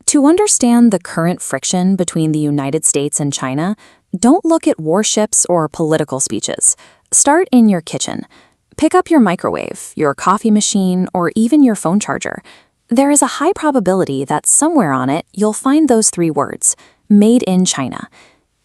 To understand the current friction between the United States and China, don't look at warships or political speeches. Start in your kitchen. Pick up your microwave, your coffee machine, or even your phone charger. There is a high probability that somewhere on it you'll find those three words, Made in China.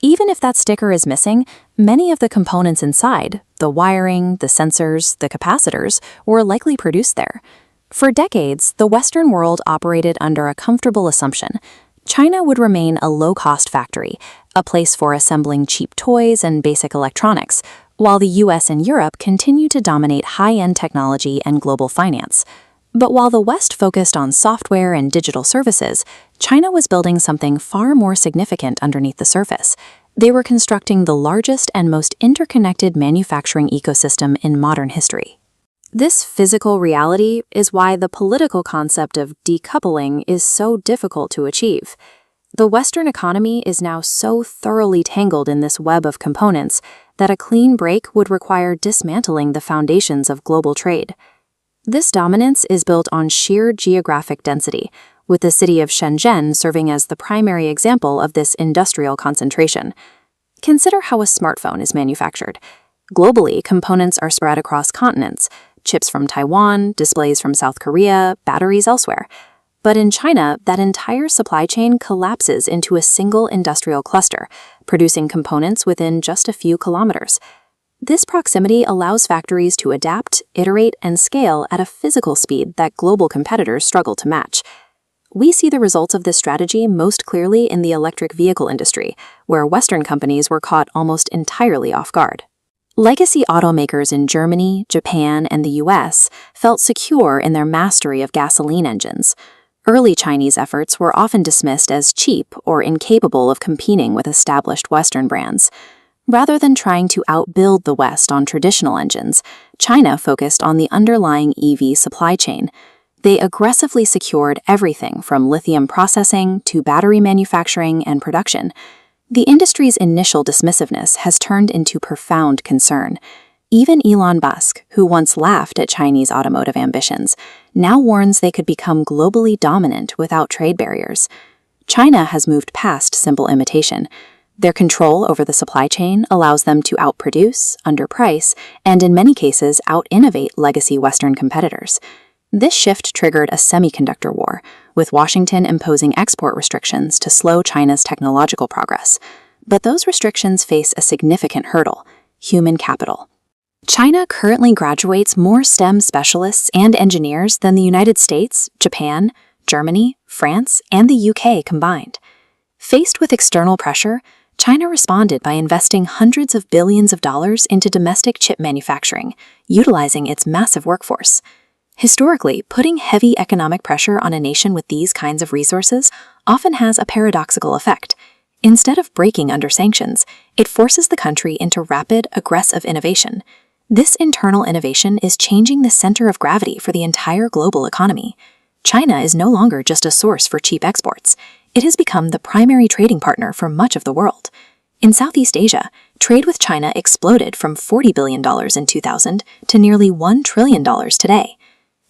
Even if that sticker is missing, many of the components inside, the wiring, the sensors, the capacitors, were likely produced there. For decades, the Western world operated under a comfortable assumption. China would remain a low-cost factory, a place for assembling cheap toys and basic electronics, while the US and Europe continued to dominate high-end technology and global finance. But while the West focused on software and digital services, China was building something far more significant underneath the surface. They were constructing the largest and most interconnected manufacturing ecosystem in modern history. This physical reality is why the political concept of decoupling is so difficult to achieve. The Western economy is now so thoroughly tangled in this web of components that a clean break would require dismantling the foundations of global trade. This dominance is built on sheer geographic density, with the city of Shenzhen serving as the primary example of this industrial concentration. Consider how a smartphone is manufactured. Globally, components are spread across continents, chips from Taiwan, displays from South Korea, batteries elsewhere. But in China, that entire supply chain collapses into a single industrial cluster, producing components within just a few kilometers. This proximity allows factories to adapt, iterate, and scale at a physical speed that global competitors struggle to match. We see the results of this strategy most clearly in the electric vehicle industry, where Western companies were caught almost entirely off guard. Legacy automakers in Germany, Japan, and the US felt secure in their mastery of gasoline engines. Early Chinese efforts were often dismissed as cheap or incapable of competing with established Western brands. Rather than trying to outbuild the West on traditional engines, China focused on the underlying EV supply chain. They aggressively secured everything from lithium processing to battery manufacturing and production. The industry's initial dismissiveness has turned into profound concern. Even Elon Musk, who once laughed at Chinese automotive ambitions, now warns they could become globally dominant without trade barriers. China has moved past simple imitation. Their control over the supply chain allows them to outproduce, underprice, and in many cases out-innovate legacy Western competitors. This shift triggered a semiconductor war, with Washington imposing export restrictions to slow China's technological progress. But those restrictions face a significant hurdle: human capital. China currently graduates more STEM specialists and engineers than the United States, Japan, Germany, France, and the UK combined. Faced with external pressure, China responded by investing hundreds of billions of dollars into domestic chip manufacturing, utilizing its massive workforce. Historically, putting heavy economic pressure on a nation with these kinds of resources often has a paradoxical effect. Instead of breaking under sanctions, it forces the country into rapid, aggressive innovation. This internal innovation is changing the center of gravity for the entire global economy. China is no longer just a source for cheap exports. It has become the primary trading partner for much of the world. In Southeast Asia, trade with China exploded from $40 billion in 2000 to nearly $1 trillion today.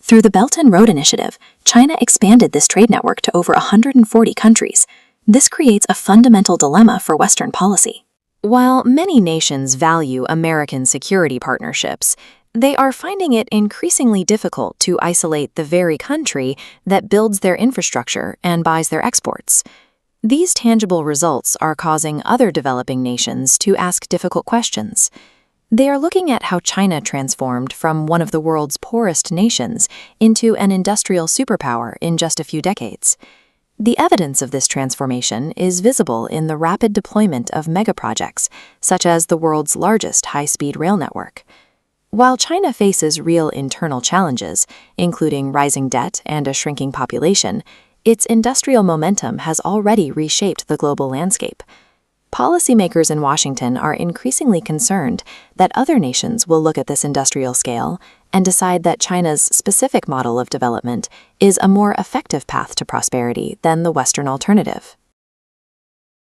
Through the Belt and Road Initiative, China expanded this trade network to over 140 countries. This creates a fundamental dilemma for Western policy. While many nations value American security partnerships, they are finding it increasingly difficult to isolate the very country that builds their infrastructure and buys their exports. These tangible results are causing other developing nations to ask difficult questions. They are looking at how China transformed from one of the world's poorest nations into an industrial superpower in just a few decades. The evidence of this transformation is visible in the rapid deployment of megaprojects, such as the world's largest high-speed rail network. While China faces real internal challenges, including rising debt and a shrinking population, its industrial momentum has already reshaped the global landscape. Policymakers in Washington are increasingly concerned that other nations will look at this industrial scale and decide that China's specific model of development is a more effective path to prosperity than the Western alternative.